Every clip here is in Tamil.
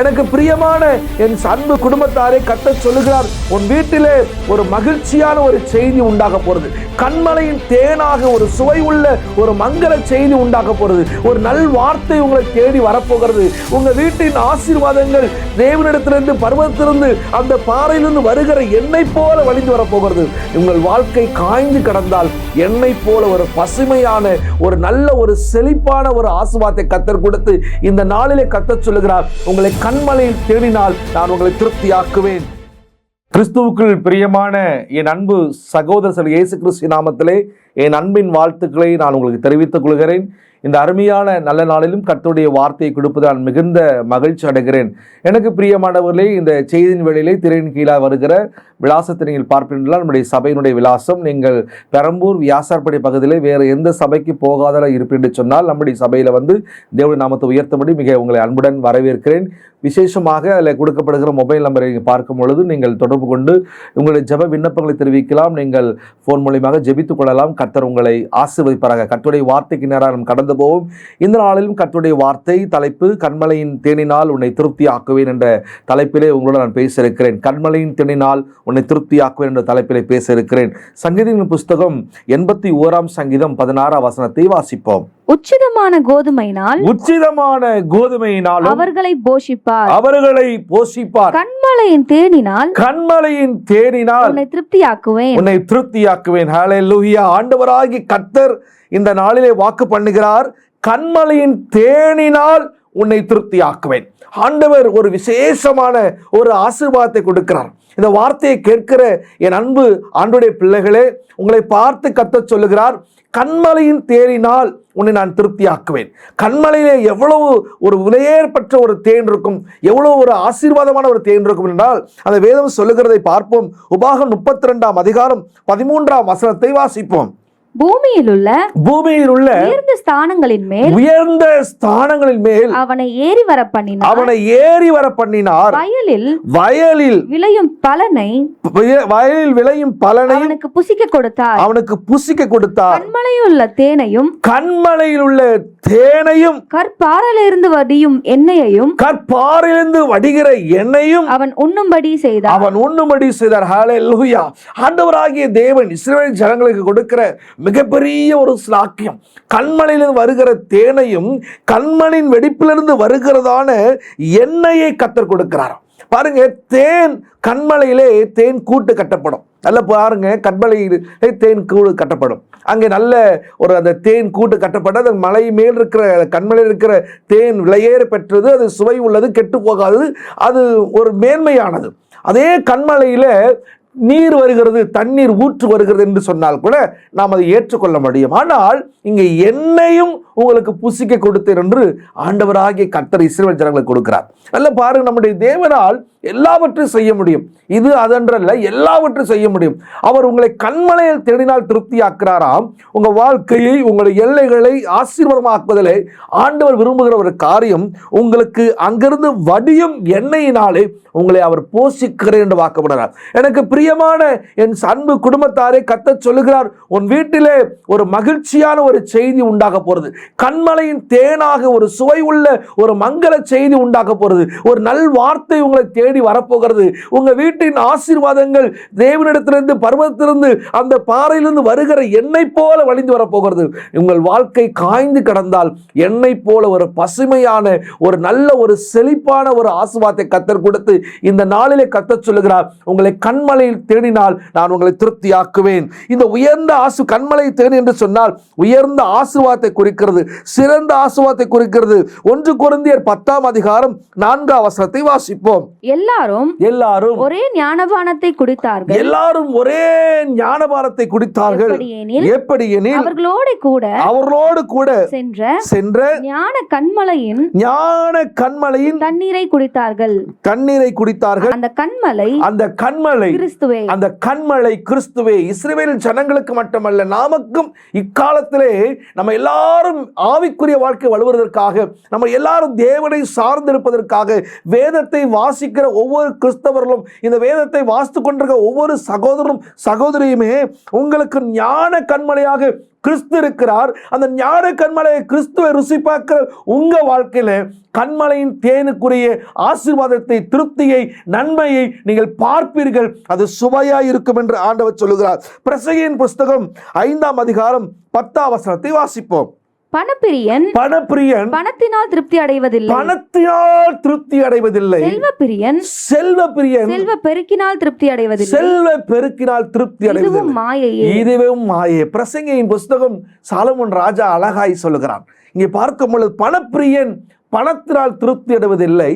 எனக்கு பிரியமான என் அன்பு குடும்பத்தாரே, கர்த்தர் சொல்லுகிறார், உன் வீட்டிலே ஒரு மகிழ்ச்சியான ஒரு செய்தி உண்டாக போறது. கண்மலையின் தேனாக ஒரு சுவை உள்ள ஒரு மங்கள செய்தி உண்டாக போறது. ஒரு நல் வார்த்தை உங்களை தேடி வரப்போகிறது. உங்க வீட்டின் ஆசீர்வாதங்கள் தேவனிடத்திலிருந்து, பர்வத்திலிருந்து, அந்த பாறையிலிருந்து வருகிற எண்ணெய் போல வழிந்து வரப்போகிறது. உங்கள் வாழ்க்கை காய்ந்து கிடந்தால் எண்ணெய் போல ஒரு பசுமையான ஒரு நல்ல ஒரு செழிப்பான ஒரு ஆசீர்வாதத்தை கர்த்தர் கொடுத்து இந்த நாளிலே கர்த்தர் சொல்லுகிறார், உங்களை கண்மலையில் தேடினால் நான் உங்களை திருப்தியாக்குவேன். கிறிஸ்துவுக்குள் பிரியமான என் அன்பு சகோதரர் இயேசு கிறிஸ்து நாமத்திலே என் அன்பின் வாழ்த்துக்களை நான் உங்களுக்கு தெரிவித்துக் கொள்கிறேன். இந்த அருமையான நல்ல நாளிலும் கர்த்தருடைய வார்த்தையை கொடுப்பது நான் மிகுந்த மகிழ்ச்சி அடைகிறேன். எனக்கு பிரியமானவர்களே, இந்த செய்தியின் வேளையிலே திரையின் கீழாக வருகிற விலாசத்தை நீங்கள் பார்ப்பீர்களா? நம்முடைய சபையினுடைய விலாசம். நீங்கள் பெரம்பூர் வியாசார்படி பகுதியிலே வேறு எந்த சபைக்கு போகாத இருப்பீர்கள் சொன்னால் நம்முடைய சபையில் தேவனுடைய நாமத்தை உயர்த்தபடி மிக உங்களை அன்புடன் வரவேற்கிறேன். விசேஷமாக அதில் கொடுக்கப்படுகிற மொபைல் நம்பரை பார்க்கும் பொழுது நீங்கள் தொடர்பு கொண்டு உங்களுடைய ஜெப விண்ணப்பங்களை தெரிவிக்கலாம். நீங்கள் ஃபோன் மூலியமாக ஜெபித்துக் கொள்ளலாம். கர்த்தர் உங்களை ஆசீர்வதிப்பாராக. கர்த்தருடைய வார்த்தைக்கு நேராக நாம் கடந்து போவோம். இந்த நாளிலும் கர்த்தருடைய வார்த்தை தலைப்பு, கண்மலையின் தேனினால் உன்னை திருப்தி ஆக்குவேன் என்ற தலைப்பிலே உங்களோடு நான் பேச இருக்கிறேன். கண்மலையின் தேனினால் உன்னை திருப்தி ஆக்குவேன் என்ற தலைப்பிலே பேச இருக்கிறேன். சங்கீதங்களின் புஸ்தகம் 81 சங்கீதம் 16 வசனத்தை வாசிப்போம். உச்சிதமான கோதுமையினால் அவர்களை போஷிப்பார். கண்மலையின் தேனினால் உன்னை திருப்தியாக்குவேன். ஹல்லேலூயா. ஆண்டவராகிய கர்த்தர் இந்த நாளிலே வாக்கு பண்ணுகிறார், கண்மலையின் தேனினால் உன்னை திருப்தியாக்குவேன். ஆண்டவர் ஒரு விசேஷமான ஒரு ஆசீர்வாதத்தை கொடுக்கிறார். இந்த வார்த்தையை கேட்கிற என் அன்பு ஆண்டவருடைய பிள்ளைகளே, உங்களை பார்த்து கர்த்தர் சொல்லுகிறார், கண்மலையின் தேனினால் உன்னை நான் திருப்தியாக்குவேன். கண்மலையிலே எவ்வளவு ஒரு விலையேற்பட்ட ஒரு தேன் இருக்கும், எவ்வளவு ஒரு ஆசீர்வாதமான ஒரு தேன் இருக்கும் என்றால் அந்த வேதம் சொல்லுகிறதை பார்ப்போம். உபாகம் 32 அதிகாரம் 13 வசனத்தை வாசிப்போம். பூமியில் உள்ள உயர்ந்த ஸ்தானங்களின் மேல் அவனை ஏறி வர பண்ணினார். வயலில் விளையும் பலனை அவனுக்கு புசிக்க கொடுத்தார். கண்மலையில் உள்ள தேனையும் கற்பாறையிலிருந்து வடிகிற எண்ணெயும் அவன் உண்ணும்படி செய்தார். ஹல்லேலூயா. ஆண்டவராகிய தேவன் இஸ்ரவேல் ஜனங்களுக்கு கொடுக்கிற மிகப்பெரிய ஒரு ஸ்லாக்கியம். கண்மலையிலிருந்து வருகிற தேனையும் கண்மணின் வெடிப்பிலிருந்து வருகிறதான எண்ணெயை கர்த்தர் கொடுக்கிறார். பாருங்க, தேன் கண்மலையிலே தேன் கூட்டு கட்டப்படும். நல்ல பாருங்க, கண்மலையிலே தேன் கூடு கட்டப்படும். அங்கே நல்ல ஒரு அந்த தேன் கூட்டு கட்டப்பட்ட அந்த மலை மேல் இருக்கிற கண்மலையில் இருக்கிற தேன் விலையேற பெற்றது, அது சுவை உள்ளது, கெட்டு போகாதது, அது ஒரு மேன்மையானது. அதே கண்மலையில நீர் வருகிறது, தண்ணீர் ஊற்று வருகிறது என்று சொன்னால் கூட நாம் அதை ஏற்றுக்கொள்ள முடியும். ஆனால் இங்கே எண்ணெயும் உங்களுக்கு புசிக்க கொடுத்தேன் என்று ஆண்டவராகிய கர்த்தர் இஸ்ரவேல் ஜனங்களுக்கு கொடுக்கிறார். நல்ல பாருங்க, நம்முடைய தேவனால் எல்லாவற்றையும் செய்ய முடியும். இது அதன்றல்ல, எல்லாவற்றையும் செய்ய முடியும். அவர் உங்களை கண்மலையில் தேடினால் திருப்தியாக்குறாராம். உங்க வாழ்க்கையை, உங்களுடைய எல்லைகளை ஆசீர்வாதமாக்குவதிலே ஆண்டவர் விரும்புகிற ஒரு காரியம், உங்களுக்கு அங்கிருந்து வடியும் எண்ணெயினாலே உங்களை அவர் போஷிக்கிறேன் என்று வாக்கப்படுகிறார். எனக்கு பிரியமான என் அன்பு குடும்பத்தாரே, கர்த்தர் சொல்லுகிறார், உன் வீட்டிலே ஒரு மகிழ்ச்சியான ஒரு செய்தி உண்டாக போறது. கண்மலையின் தேனாக ஒரு சுவை உள்ள ஒரு மங்கள செய்தி உண்டாக போறது. ஒரு நல் வார்த்தை உங்களை தேடி வரப்போகிறது. உங்க வீட்டின் ஆசீர்வாதங்கள் தேவனிடத்திலிருந்து, பர்வத்திலிருந்து, அந்த பாறையிலிருந்து வருகிற எண்ணெய் போல வழிந்து வரப்போகிறது. உங்கள் வாழ்க்கை காய்ந்து கிடந்தால் எண்ணெய் போல ஒரு பசுமையான ஒரு நல்ல ஒரு செழிப்பான ஒரு ஆசீர்வாதத்தை கர்த்தர் கொடுத்து இந்த நாளிலே கர்த்தர் சொல்லுகிறார், உங்களை கண்மலையில் தேடினால் நான் உங்களை திருப்தியாக்குவேன். இந்த உயர்ந்த கண்மலை தேடி என்று சொன்னால் உயர்ந்த ஆசீர்வாதத்தை குறிக்கிறது, சிறந்த ஆசீர்வாதத்தை குறிக்கிறது. 1 கொரிந்தியர் 10 அதிகாரம் 4 வசனத்தை வாசிப்போம். எல்லாரும் ஒரே ஞானபானத்தை குடித்தார்கள். எல்லாரும் ஒரே ஞானபானத்தை குடித்தார்கள். எப்படியெனில் அவர்களோடு கூட சென்ற ஞான கண்மலையின் தண்ணீரை குடித்தார்கள். அந்த கண்மலை கிறிஸ்துவே. இஸ்ரவேல் ஜனங்களுக்கு மட்டுமல்ல, நமக்கும் இக்காலத்திலே நம்ம எல்லாரும் ஆவிக்குரிய வாழ்க்கை வலுவதற்காக, நம்ம எல்லாரும் தேவனை சார்ந்திருப்பதற்காக, வேதத்தை வாசிக்கிற ஒவ்வொரு கிறிஸ்தவர்களும், இந்த வேதத்தை வாசித்து கொண்டிருக்கிற ஒவ்வொரு சகோதரனும் சகோதரியுமே உங்களுக்கு ஞான கண்மலையாக கிறிஸ்து இருக்கிறார். அந்த ஞான கண்மலையை கிறிஸ்துவை ருசி பார்க்கிற உங்க வாழ்க்கையில கண்மலையின் தேனுக்குரிய ஆசீர்வாதத்தை, திருப்தியை, நன்மையை நீங்கள் பார்ப்பீர்கள். அது சுவையாய் இருக்கும் என்று ஆண்டவர் சொல்லுகிறார். பிரசங்கியின் புஸ்தகம் 5ஆம் அதிகாரம் 10ஆம் வசனத்தை வாசிப்போம். பணப்பிரியன் பணத்தினால் திருப்தி அடைவதில்லை. செல்வ பெருக்கினால் திருப்தி அடைவதில்லை. இதுவும் மாயை. பிரசங்கியின் புஸ்தகம் சாலமோன் ராஜா அழகாய் சொல்லுகிறான். இங்கே பார்க்கும் பொழுது பணப்பிரியன் பணத்தினால் திருப்தி அடைவதில்லை,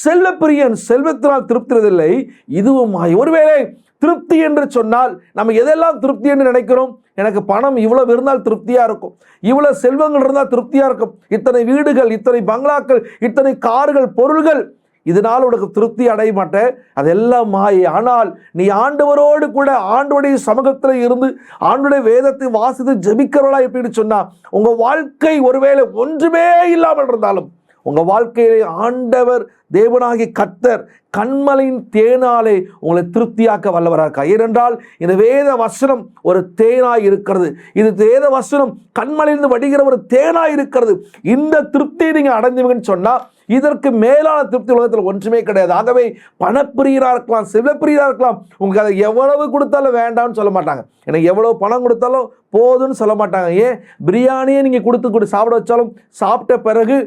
செல்வப்பிரியன் செல்வத்தினால் திருப்தி அடைவதில்லை, இதுவும் மாயை. ஒருவேளை திருப்தி என்று சொன்னால் நம்ம எதெல்லாம் திருப்தி என்று நினைக்கிறோம்? எனக்கு பணம் இவ்வளவு இருந்தால் திருப்தியா இருக்கும், இவ்வளவு செல்வங்கள் இருந்தால் திருப்தியா இருக்கும், இத்தனை வீடுகள், இத்தனை பங்களாக்கள், இத்தனை கார்கள், பொருள்கள், இதனால் உனக்கு திருப்தி அடைய மாட்டேன், அதெல்லாம் மாயை. ஆனால் நீ ஆண்டவரோடு கூட ஆண்டவருடைய சமூகத்தில் இருந்து ஆண்டவருடைய வேதத்தை வாசித்து ஜெபிக்கிறவளா எப்படின்னு சொன்னா, உங்க வாழ்க்கை ஒருவேளை ஒன்றுமே இல்லாமல் இருந்தாலும் உங்க வாழ்க்கையிலே ஆண்டவர் தேவனாகி கர்த்தர் கண்மலையின் தேனாலே உங்களை திருப்தியாக்க வல்லவராக. ஏனென்றால் இந்த வேத வசனம் ஒரு தேனாய் இருக்கிறது. இது வேத வசனம் கண்மலையிலிருந்து வடிகிற ஒரு தேனாய் இருக்கிறது. இந்த திருப்தியை நீங்க அடைஞ்சுவீங்கன்னு சொன்னா இதற்கு மேலான திருப்தி உலகத்தில் ஒன்றுமே கிடையாது. ஆகவே பணப்பிரியரா இருக்கலாம், செல்வப்பிரியரா இருக்கலாம், உங்களுக்கு அதை எவ்வளவு கொடுத்தாலும் வேண்டாம்னு சொல்ல மாட்டாங்க. எனக்கு எவ்வளவு பணம் கொடுத்தாலும் போதுன்னு சொல்ல மாட்டாங்க. ஏன் பிரியாணியே நீங்க கொடுத்து சாப்பிட வச்சாலும் சாப்பிட்ட பிறகு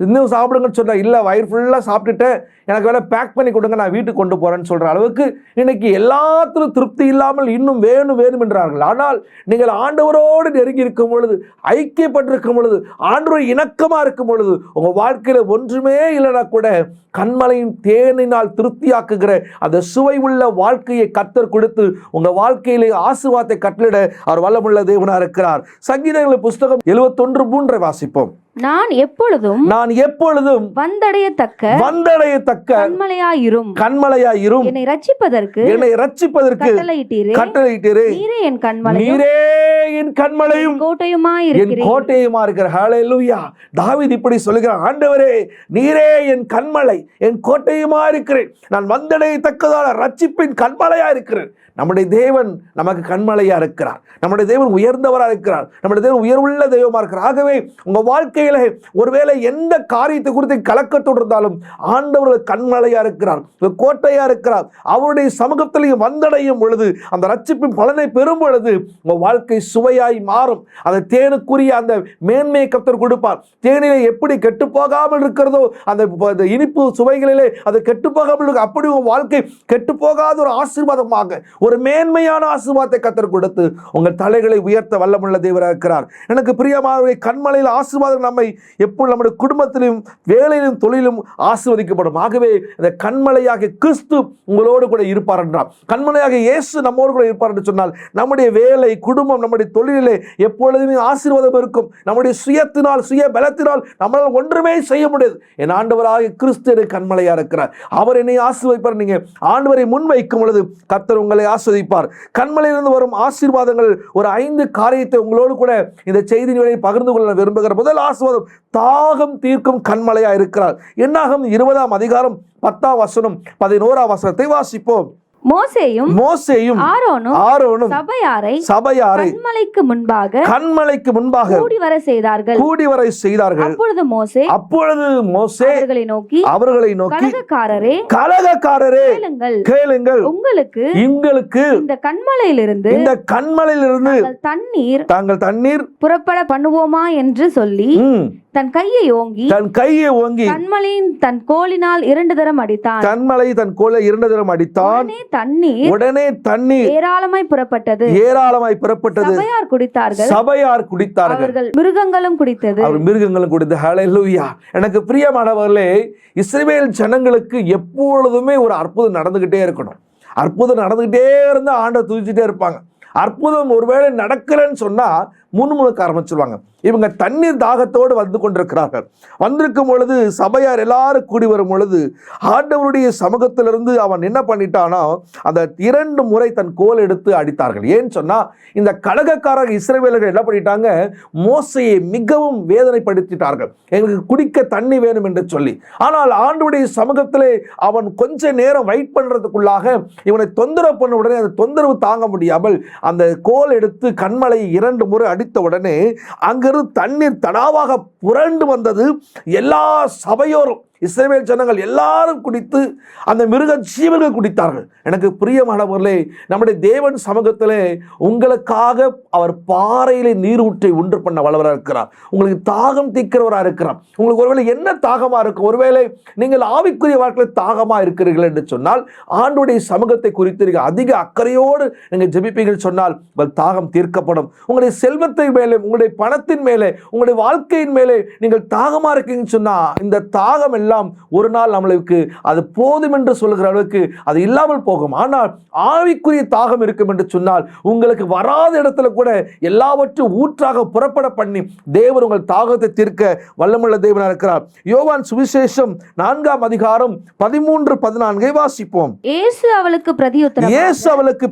இன்னும் சாப்பிடுங்கன்னு சொன்னா, இல்லை வயிறு ஃபுல்லாக சாப்பிட்டுட்டேன், எனக்கு வேலை பேக் பண்ணி கொடுங்க, நான் வீட்டுக்கு கொண்டு போறேன்னு சொல்ற அளவுக்கு இன்னைக்கு எல்லாத்திலும் திருப்தி இல்லாமல் இன்னும் வேணும் வேணும் என்றார்கள். ஆனால் நீங்கள் ஆண்டவரோடு நெருங்கி இருக்கும் பொழுது, ஐக்கியப்பட்டிருக்கும் பொழுது, ஆண்டவர் இணக்கமா இருக்கும் பொழுது, உங்க வாழ்க்கையில ஒன்றுமே இல்லைனா கூட கண்மலையின் தேனினால் திருப்தியாக்குகிற அந்த சுவை உள்ள வாழ்க்கையை கர்த்தர் கொடுத்து உங்க வாழ்க்கையிலே ஆசீர்வாதத்தை கட்டளிட அவர் வல்லமுள்ள தேவனா இருக்கிறார். சங்கீதங்களின் புஸ்தகம் 71:3 வாசிப்போம். நான் எப்பொழுதும் வந்தடையத்தக்க கண்மலையாயிரும் என்னை ரட்சிப்பதற்கு கட்டளையிட்டீரே. நீரே என் கண்மலையும் கோட்டையுமா இருக்கிற. ஹல்லேலூயா. தாவீது இப்படி சொல்லுகிறார், ஆண்டவரே நீரே என் கண்மலை, என் கோட்டையுமா இருக்கிறேன், நான் வந்தடையத்தக்கதான ரட்சிப்பின் கண்மலையா இருக்கிறேன். நம்முடைய தேவன் நமக்கு கண்மலையா இருக்கிறார். நம்முடைய தேவன் உயர்ந்தவராக இருக்கிறார். நம்முடைய தேவன் உயர்வுள்ள தெய்வமா இருக்கிறார். ஆகவே உங்க வாழ்க்கையில ஒருவேளை எந்த காரியத்தை குறித்து கலக்கத்தோடு இருந்தாலும் ஆண்டவர் கண்மலையா இருக்கிறார், கோட்டையா இருக்கிறார். அவருடைய சமூகத்தில் வந்தடையும் பொழுது, அந்த ரட்சிப்பின் பலனை பெறும் பொழுது உங்க வாழ்க்கை சுவையாய் மாறும். அந்த தேனுக்குரிய அந்த மேன்மையை கர்த்தர் கொடுப்பார். தேனிலே எப்படி கெட்டு போகாமல் இருக்கிறதோ அந்த இனிப்பு சுவைகளிலே அது கெட்டு போகாமல் இருக்கு. அப்படி உங்க வாழ்க்கை கெட்டு போகாத ஒரு ஆசீர்வாதமாக, ஒரு மேன்மையான ஆசீர்வாதத்தை கர்த்தர் கொடுத்து உங்கள் தலைகளை உயர்த்த வல்லமுள்ள தேவராக இருக்கிறார். எனக்கு பிரியமானவர்களே, கண்மலையில் ஆசீர்வாதம் நம்மை எப்பொழுது நம்முடைய குடும்பத்திலும் வேலையிலும் தொழிலும் ஆசீர்வதிக்கப்படும். ஆகவே இந்த கண்மலையாக கிறிஸ்து உங்களோடு கூட இருப்பார் என்றார். கண்மலையாக இயேசு நம்மோடு கூட இருப்பார் என்று சொன்னால் நம்முடைய வேலை, குடும்பம், நம்முடைய தொழிலே எப்பொழுதுமே ஆசீர்வாதம் இருக்கும். நம்முடைய சுயத்தினால், சுய பலத்தினால் நம்மளால் ஒன்றுமே செய்ய முடியாது. என் ஆண்டவராக கிறிஸ்து கண்மலையா இருக்கிறார். அவர் என்னை ஆசீர்வதிப்பார். நீங்க ஆண்டவரை முன்வைக்கும் பொழுது கர்த்தர் உங்களை ஆசீர்வதிப்பார். கண்மலையிலிருந்து வரும் ஆசீர்வாதங்கள் ஒரு 5 காரியத்தை உங்களோடு கூட இந்த செய்தி பகிர்ந்து கொள்ள விரும்புகிற. முதல் ஆசீர்வாதம், தாகம் தீர்க்கும் கண்மலையா இருக்கிறார். என்னாகும் 20ஆம் அதிகாரம் 10ஆம் வசனம் 11ஆம் வசனத்தை வாசிப்போம். மோசேயும் ஆரோனும் சபையாரை கண்மலைக்கு முன்பாக கூடி வர செய்தார்கள். அப்பொழுது மோசே அவர்களை நோக்கி கலகக்காரரே கேளுங்கள், உங்களுக்கு இந்த கண்மலையிலிருந்து தாங்கள் தண்ணீர் புறப்பட பண்ணுவோமா என்று சொல்லி தன் கையை ஓங்கி கண்மலையின் தன் கோலினால் 2 தரம் அடித்தான். கண்மலை தன் கோலை 2 தரம் அடித்தான். உடனே தண்ணீர் ஏராளமாய் புறப்பட்டது. சபையார் குடித்தார்கள். அவர்கள் மிருகங்களும் குடித்தது. ஹல்லேலூயா. எனக்கு பிரியமானவர்களே, இஸ்ரவேல் ஜனங்களுக்கு எப்பொழுதுமே ஒரு அற்புதம் நடந்துகிட்டே இருக்கணும். அற்புதம் நடந்துகிட்டே இருந்தா ஆண்டவர் துதிச்சுட்டே இருப்பாங்க. அற்புதம் ஒருவேளை நடக்கலன்னு சொன்னா முணுமுணுக்க ஆரம்பிச்சிருவாங்க. இவங்க தண்ணீர் தாகத்தோடு வந்து கொண்டிருக்கிறார்கள். வந்திருக்கும் பொழுது சபையார் எல்லாரும் கூடி வரும் பொழுது ஆண்டவருடைய சமூகத்திலிருந்து அவன் என்ன பண்ணிட்டானா, அந்த 2 முறை தன் கோல் எடுத்து அடித்தார்கள். ஏன்னு சொன்னா, இந்த கலகக்காரர் இஸ்ரவேலர்கள் என்ன பண்ணிட்டாங்க, மோசையை மிகவும் வேதனைப்படுத்திட்டார்கள், எங்களுக்கு குடிக்க தண்ணி வேணும் என்று சொல்லி. ஆனால் ஆண்டவருடைய சமூகத்திலே அவன் கொஞ்ச நேரம் வெயிட் பண்றதுக்குள்ளாக இவனை தொந்தரவு பண்ண உடனே அந்த தொந்தரவு தாங்க முடியாமல் அந்த கோல் எடுத்து கண்மலையை 2 முறை அடித்த உடனே அங்கிருந்து தண்ணீர் தடாவாக புரண்டு வந்தது. எல்லா சபையோரும், இஸ்ரவேல் ஜனங்கள் எல்லாரும் குடித்து அந்த மிருக ஜீவர்கள் குடித்தார்கள். எனக்கு பிரியமானவர்களே, நம்முடைய தேவன் சமூகத்திலே உங்களுக்காக அவர் பாறையிலே நீரூற்றை உண்டு பண்ண வல்லவராக இருக்கிறார். உங்களுக்கு தாகம் தீர்க்கிறவராக இருக்கிறார். உங்களுக்கு ஒருவேளை என்ன தாகமா இருக்கும், ஒருவேளை நீங்கள் ஆவிக்குரிய வாழ்க்கையில் தாகமா இருக்கிறீர்கள் என்று சொன்னால், ஆண்டுடைய சமூகத்தை குறித்து நீங்கள் அதிக அக்கறையோடு நீங்கள் ஜெபிப்பீர்கள் சொன்னால் உங்கள் தாகம் தீர்க்கப்படும். உங்களுடைய செல்வத்தின் மேலே, உங்களுடைய பணத்தின் மேலே, உங்களுடைய வாழ்க்கையின் மேலே நீங்கள் தாகமா இருக்கீங்கன்னு சொன்னா, இந்த தாகம் எல்லாம் ஒரு நாள் நம்மளுக்கு அது போதும் என்று சொல்லுகிற அளவுக்கு அது இல்லாமல் போகும். ஆனால் ஆவிக்குரிய தாகம் இருக்கும் என்று சொன்னால் உங்களுக்கு வராத இடத்துல கூட எல்லாவற்றையும் ஊற்றாக புறப்பட பண்ணி தேவன் உங்கள் தாகத்தை தீர்க்க வல்லமுள்ள தேவனாக இருக்கிறார். யோவான் சுவிசேஷம் 4ஆம் அதிகாரம் 13-14 வாசிப்போம். இயேசு அவளுக்கு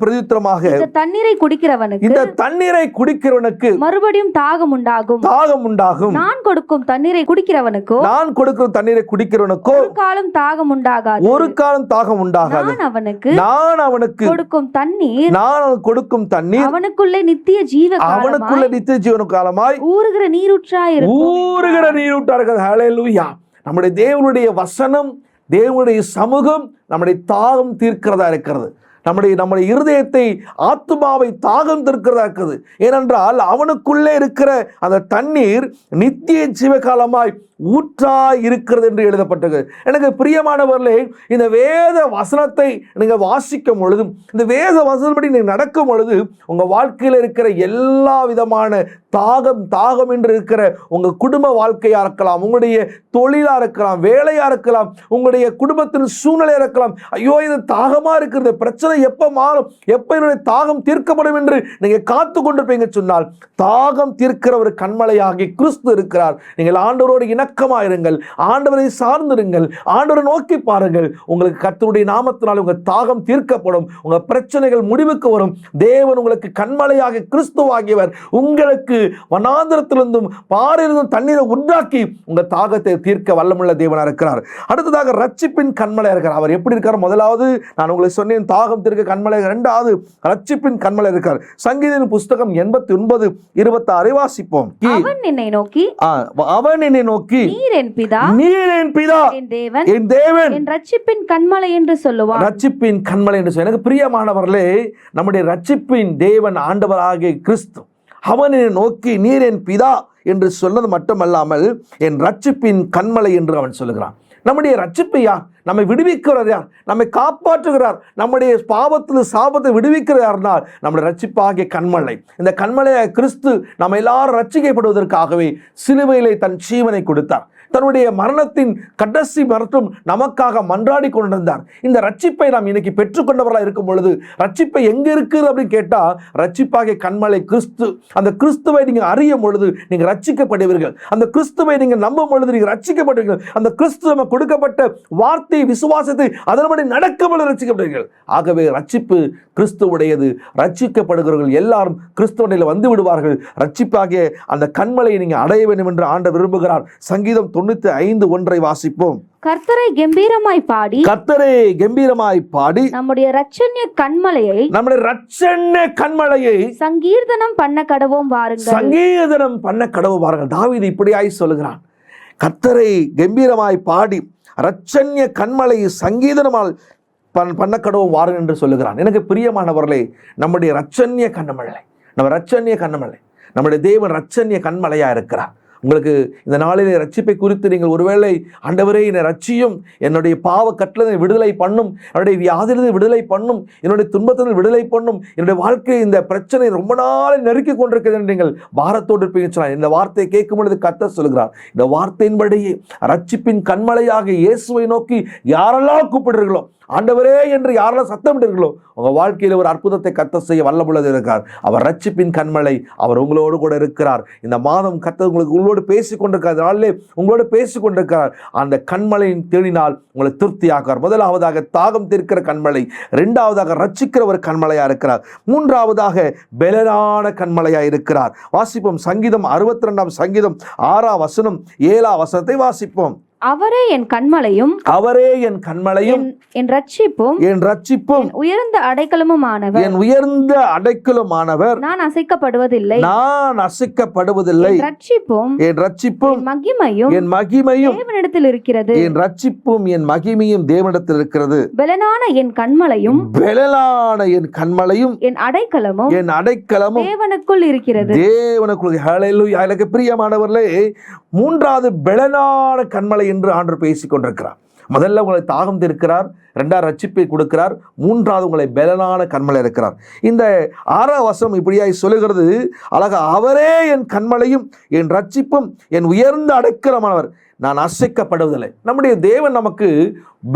பிரதியுத்தரமாக, இந்த தண்ணீரை குடிக்கிறவனுக்கு மறுபடியும் தாகம் உண்டாகும். நான் கொடுக்கும் தண்ணீரை குடிக்கிறவனுக்கோ ஒரு காலம் தாகம் உண்டாகாது. நான் அவனுக்கு கொடுக்கும் தண்ணீர் அவனுக்குள்ளே நித்திய ஜீவ காலமாய் ஊறுகிற நீரூற்றாய் இருக்கிறது. ஹல்லேலூயா. நம்முடைய தேவனுடைய வசனம், தேவனுடைய சமூகம் நம்முடைய தாகம் தீர்க்கிறதா இருக்கிறது. நம்முடைய இருதயத்தை, ஆத்துமாவை தாகம் தீர்க்கிறதா இருக்குது. ஏனென்றால் அவனுக்குள்ளே இருக்கிற அந்த தண்ணீர் நித்திய ஜீவகாலமாய் ஊற்றாய் இருக்கிறது என்று எழுதப்பட்டது. எனக்கு பிரியமானவர்களே, இந்த வேத வசனத்தை நீங்கள் வாசிக்கும் பொழுதும், இந்த வேத வசனப்படி நீங்கள் நடக்கும் பொழுது, உங்கள் வாழ்க்கையில் இருக்கிற எல்லா விதமான தாகம் என்று இருக்கிற உங்கள் குடும்ப வாழ்க்கையாக இருக்கலாம், உங்களுடைய தொழிலாக இருக்கலாம், வேலையாக இருக்கலாம், உங்களுடைய குடும்பத்தின் சூழ்நிலையாக இருக்கலாம். ஐயோ, இது தாகமாக இருக்கிறது, பிரச்சனை எப்போ மாறும், எப்போ என்னுடைய தாகம் தீர்க்கப்படும் என்று நீங்கள் காத்து கொண்டிருப்பீங்க சொன்னால், தாகம் தீர்க்கிற ஒரு கண்மலையாகி கிறிஸ்து இருக்கிறார். நீங்கள் ஆண்டவரோடு இணக்கமாயிருங்கள், ஆண்டவரை சார்ந்திருங்கள், ஆண்டவரை நோக்கி பாருங்கள். உங்களுக்கு கர்த்தருடைய நாமத்தினால் உங்கள் தாகம் தீர்க்கப்படும், உங்கள் பிரச்சனைகள் முடிவுக்கு வரும். தேவன் உங்களுக்கு கண்மலையாக கிறிஸ்துவாகியவர் உங்களுக்கு வனாந்திரத்திலிருந்தும் பாறையிலிருந்தும் தண்ணீரை உண்டாக்கி உங்கள் தாகத்தை தீர்க்க வல்லமுள்ள தேவனாக இருக்கிறார். அடுத்ததாக ரட்சிப்பின் கண்மலையாக இருக்கிறார். அவர் எப்படி இருக்கார்? முதலாவது நான் உங்களுக்கு சொன்னேன், தாகம் தீர்க்க கண்மலை. இரண்டாவது ரட்சிப்பின் கண்மலை இருக்கிறார். சங்கீதத்தின் புஸ்தகம் 89:26 வாசிப்போம். அவன் என்னை நோக்கி நீர் என் பிதா, என் தேவன், என் ரட்சிப்பின் கண்மலை என்று சொல்லுவான். ரட்சிப்பின் கண்மலை என்று சொல்ல. எனக்கு பிரியமானவர்களே, நம்முடைய ரட்சிப்பின் தேவன் ஆண்டவராகிய கிறிஸ்து அவனை நோக்கி நீர் என் பிதா என்று சொன்னது மட்டுமல்லாமல் என் ரட்சிப்பின் கண்மலை என்று அவன் சொல்லுகிறான். நம்முடைய ரட்சிப்பு யார்? நம்மை விடுவிக்கிறார் யார்? நம்மை காப்பாற்றுகிறார். நம்முடைய பாவத்தில் சாபத்தை விடுவிக்கிறார்னால் நம்முடைய ரட்சிப்பாகிய கண்மலை. இந்த கண்மலையை கிறிஸ்து நம்ம எல்லாரும் ரட்சிக்கப்படுவதற்காகவே சிலுவையிலே தன் ஜீவனை கொடுத்தார். தன்னுடைய மரணத்தின் கடைசி மரணம் நமக்காக மன்றாடி கொண்டிருந்தார். இந்த ரட்சிப்பை நாம் இன்னைக்கு பெற்றுக்கொண்டவர்களாக இருக்கும் பொழுது, ரட்சிப்பை எங்க இருக்குது அப்படின்னு கேட்டா, ரட்சிப்பாகிய கண்மலை கிறிஸ்து. அந்த கிறிஸ்துவை நீங்க அறியும் பொழுது நீங்க ரட்சிக்கப்படுவீர்கள். அந்த கிறிஸ்துவை நீங்க நம்பும் பொழுது நீங்க ரட்சிக்கப்படுவீர்கள். அந்த கிறிஸ்து நம்ம கொடுக்கப்பட்ட வார்த்தை, விசுவாசத்தை அதன்படி நடக்கும் பொழுது ரட்சிக்கப்படுவீர்கள். ஆகவே ரட்சிப்பு கிறிஸ்துவுடையது. ரட்சிக்கப்படுகிறவர்கள் எல்லாரும் கிறிஸ்துவனில் வந்து விடுவார்கள். ரட்சிப்பாகிய அந்த கண்மலையை நீங்க அடைய வேண்டும் என்று ஆண்டவர் விரும்புகிறார். சங்கீதம் 95:1 வாசிப்போம். கர்த்தரை கம்பீரமாய் பாடி நம்முடைய இரட்சண்ய கண்மலையை சங்கீர்த்தனம் பண்ண கடவோம் வாருங்கள். தாவீது இப்படியாய் சொல்லுகிறான், கர்த்தரை கம்பீரமாய் பாடி இரட்சண்ய கண்மலையை சங்கீதனமால் பண்ண கடவோம் வாருங்கள் என்று சொல்லுகிறான். எனக்கு பிரியமானவர்களே, நம்முடைய இரட்சண்ய கண்மலை, நம்முடைய தேவன் இரட்சண்ய கண்மலையா இருக்கிறார். உங்களுக்கு இந்த நாளிலே ரட்சிப்பை குறித்து நீங்கள் ஒருவேளை, ஆண்டவரே என்னை ரட்சியும், என்னுடைய பாவ கட்டளை விடுதலை பண்ணும், என்னுடைய வியாதியிலிருந்து விடுதலை பண்ணும், என்னுடைய துன்பத்திலிருந்து விடுதலை பண்ணும், என்னுடைய வாழ்க்கை இந்த பிரச்சனை ரொம்ப நாளை நெருக்கி கொண்டிருக்கிறது என்று நீங்கள் பாரத்தோடு இருப்பீங்க சொன்னால், இந்த வார்த்தையை கேட்கும் பொழுது கர்த்தர் சொல்கிறார், இந்த வார்த்தையின்படியே ரட்சிப்பின் கண்மலையாக இயேசுவை நோக்கி யாரெல்லாம் கூப்பிடுறீர்களோ ஆண்டவரே என்று யாரெல்லாம் சத்தமிட்டீர்களோ உங்க வாழ்க்கையில் ஒரு அற்புதத்தை கர்த்தர் செய்ய வல்லமுள்ளது இருக்கிறார். அவர் ரட்சிப்பின் கண்மலை, அவர் உங்களோடு கூட இருக்கிறார். இந்த மாதம் கர்த்தர் உங்களோடு பேசிக் கொண்டிருக்கிறார். நாளிலே உங்களோடு பேசிக் கொண்டிருக்கிறார். அந்த கண்மலையின் தேடினால் உங்களை திருப்தியாக்குவார். முதலாவதாக தாகம் தீர்க்கிற கண்மலை, இரண்டாவதாக ரட்சிக்கிற ஒரு கண்மலையா இருக்கிறார், மூன்றாவதாக பெலனான கண்மலையா இருக்கிறார். வாசிப்போம் சங்கீதம் 62 சங்கீதம் 6 வசனம் 7 வசனத்தை வாசிப்போம். அவரே என் கண்மலையும், அவரே என் கண்மலையும், என் ரட்சிப்பும், என் ரட்சிப்பும், உயர்ந்த அடைக்கலமுமானவர், என் உயர்ந்த அடைக்கலமானவர், நான் அசைக்கப்படுவதில்லை, நான் அசைக்கப்படுவதில்லை, என் ரட்சிப்பும், என் ரட்சிப்பும், என் மகிமையும், என் மகிமையும் தேவனிடத்தில் இருக்கிறது. என் ரட்சிப்பும் என் மகிமையும் தேவனிடத்தில் இருக்கிறது. பெலனான என் கண்மலையும், பெலனான என் கண்மலையும், என் அடைக்கலமும், என் அடைக்கலமும் தேவனுக்குள் இருக்கிறது. தேவனுக்குள். ஹல்லேலூயா. எனக்கு பிரியமானவர்களே, மூன்றாவது பெலனான கண்மலை என்று ஆண்டவர் பேசிக் கொண்டிருக்கிறார். முதல்ல உங்களை தாகம் தீர்க்கிறார், இரண்டாவது ரட்சிப்பை கொடுக்கிறார், மூன்றாவது உங்களை பெலனான கண்மலை இருக்கிறார். இந்த 6 வசனம் இப்படியாய் சொல்லுகிறது அழகா, அவரே என் கண்மலையும் என் ரட்சிப்பும் என் உயர்ந்த அடைக்கலமானவர், நான் அசைக்கப்படுவதில்லை. நம்முடைய தேவன் நமக்கு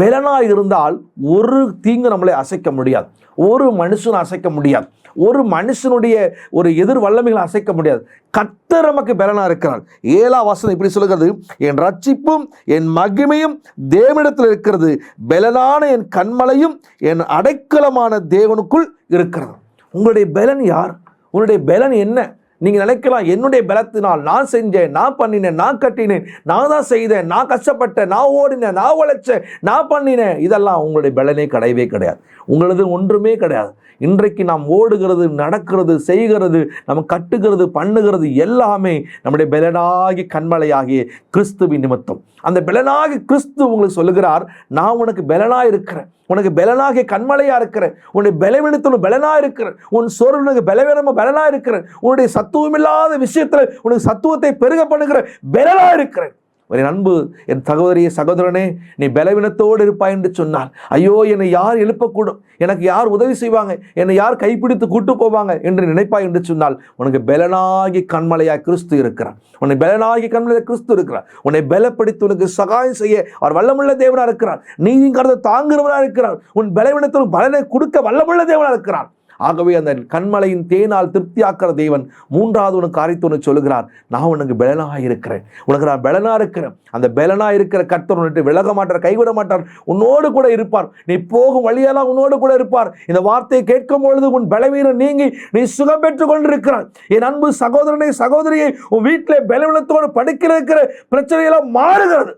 பெலனாய் இருந்தால் ஒரு தீங்கு நம்மளை அசைக்க முடியாது, ஒரு மனுஷன் அசைக்க முடியாது, ஒரு மனுஷனுடைய ஒரு எதிர் வல்லமைகளை அசைக்க முடியாது. கர்த்தர் நமக்கு பெலனா இருக்கிறார். 7 வசனம் இப்படி சொல்லுகிறது, என் ரட்சிப்பும் என் மகிமையும் தேவனிடத்தில் இருக்கிறது, பெலனான என் கண்மலையும் என் அடைக்கலமான தேவனுக்குள் இருக்கிறது. உங்களுடைய பெலன் யார்? உங்களுடைய பெலன் என்ன? நீங்க நினைக்கலாம், என்னுடைய பலத்தினால் நான் செஞ்சேன், நான் பண்ணினேன், நான் கட்டினேன், நான் தான் செய்தேன், நான் கஷ்டப்பட்டேன், நான் ஓடினேன், நான் உழைச்சேன், நான் பண்ணினேன். இதெல்லாம் உங்களுடைய பலனே கிடையவே கிடையாது. உங்களது ஒன்றுமே கிடையாது. இன்றைக்கு நாம் ஓடுகிறது, நடக்கிறது, செய்கிறது, நம்ம கட்டுகிறது, பண்ணுகிறது எல்லாமே நம்முடைய பெலனாகி கண்மலையாகிய கிறிஸ்துவின் நிமித்தம். அந்த பெலனாகி கிறிஸ்து உங்களுக்கு சொல்லுகிறார், நான் உனக்கு பெலனா இருக்கிறேன், உனக்கு பெலனாகிய கண்மலையா இருக்கிறேன், உன்னுடைய பலவீனத்தில் பெலனா இருக்கிறேன், உன் சோர்வுக்கு பலவீனமா பெலனா இருக்கிறேன், உன்னுடைய சத்துவமில்லாத விஷயத்துல உனக்கு சத்துவத்தை பெருக பண்ணுகிற பெலனா இருக்கிறேன். ஒரு அன்பு என் சகோதரியே, சகோதரனே, நீ பலவீனத்தோடு இருப்பாய் என்று சொன்னால், ஐயோ என்னை யார் எழுப்பக்கூடும், எனக்கு யார் உதவி செய்வாங்க, என்னை யார் கைப்பிடித்து கூட்டு போவாங்க என்று நினைப்பாய் என்று சொன்னால், உனக்கு பலனாகி கண்மலையாய் கிறிஸ்து இருக்கிறார். உன்னை பலனாகி கண்மலையாய் கிறிஸ்து இருக்கிறார். உன்னை பலப்படுத்தி உனக்கு சகாயம் செய்ய அவர் வல்லமுள்ள தேவனா இருக்கிறார். நீதியின் கருத்தை தாங்குகிறவராக இருக்கிறார். உன் பலவீனத்தில் பலனை கொடுக்க வல்லமுள்ள தேவனா இருக்கிறார். ஆகவே அந்த கண்மலையின் தேனால் திருப்தியாக்கிற தேவன் மூன்றாவது உனக்கு காரியத்தை சொல்லுகிறார், நான் உனக்கு பெலனாக இருக்கிறேன், உனக்கு நான் பெலனா இருக்கிறேன். அந்த பெலனா இருக்கிற கர்த்தர் உன்னை விலக மாட்டார், கைவிட மாட்டார், உன்னோடு கூட இருப்பார். நீ போகும் வழியெல்லாம் உன்னோடு கூட இருப்பார். இந்த வார்த்தையை கேட்கும் பொழுது உன் பலவீனம் நீங்கி நீ சுகம் பெற்றுக் கொண்டிருக்கிறார். என் அன்பு சகோதரனை, சகோதரியை, உன் வீட்டிலே பலவீனத்தோடு படுக்கிற இருக்கிற பிரச்சனையெல்லாம் மாறுகிறது.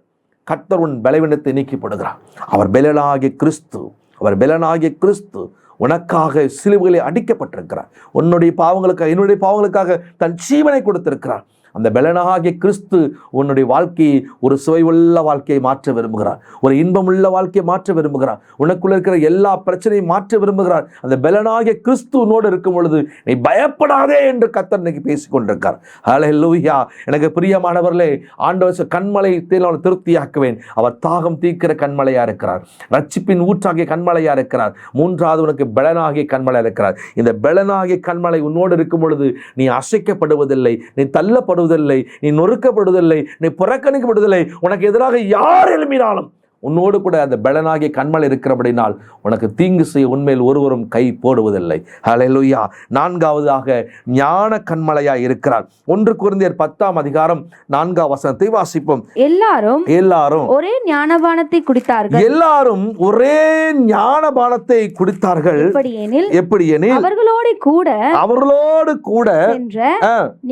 கர்த்தர் உன் பலவீனத்தை நீக்கப்படுகிறார். அவர் பெலனாகிய கிறிஸ்து, அவர் பெலனாகிய கிறிஸ்து உனக்காக சிலுவையிலே அடிக்கப்பட்டிருக்கிறார். உன்னுடைய பாவங்களுக்காக, என்னுடைய பாவங்களுக்காக தன் ஜீவனை கொடுத்திருக்கிறார். அந்த பெலனாகிய கிறிஸ்து உன்னுடைய வாழ்க்கையை ஒரு சுவையுள்ள வாழ்க்கையை மாற்ற விரும்புகிறார், ஒரு இன்பமுள்ள வாழ்க்கையை மாற்ற விரும்புகிறார், உனக்குள்ள இருக்கிற எல்லா பிரச்சனையும் மாற்ற விரும்புகிறார். அந்த பெலனாகிய கிறிஸ்து உன்னோடு இருக்கும் பொழுது நீ பயப்படாதே என்று கர்த்தர் இன்னைக்கு பேசிக் கொண்டிருக்கார். ஹல்லேலூயா. எனக்கு பிரியமானவர்களே, ஆண்டவர் கண்மலை தேனால் திருப்தியாக்குவேன். அவர் தாகம் தீர்க்கிற கண்மலையா இருக்கிறார், ரட்சிப்பின் ஊற்றாகிய கண்மலையா இருக்கிறார். மூன்றாவது உனக்கு பெலனாகிய கண்மலையா இருக்கிறார். இந்த பெலனாகிய கண்மலை உன்னோடு இருக்கும் பொழுது நீ அசைக்கப்படுவதில்லை, நீ தள்ளப்படுவதில்லை, நீ நொறுக்கப்படுவதில்லை, நீ புறக்கணிக்கப்படுவதில்லை. உனக்கு எதிராக யார் எழுப்பினாலும் உன்னோடு கூட அந்த பெலனாகிய கண்மலை இருக்கிறபடினால் உனக்கு தீங்கு செய்ய உண்மையில் ஒருவரும் கை போடுவதில்லை. ஹல்லேலூயா. நான்காவதாக ஞான கண்மலையாய் இருக்கிறார். 1 கொரிந்தியர் 10:4 வாசிப்போம். எல்லாரும் ஒரே ஞானபானத்தை குடித்தார்கள். எல்லாரும் ஒரே ஞானபானத்தை குடித்தார்கள். எப்படியெனில் அவர்களோடு கூட சென்ற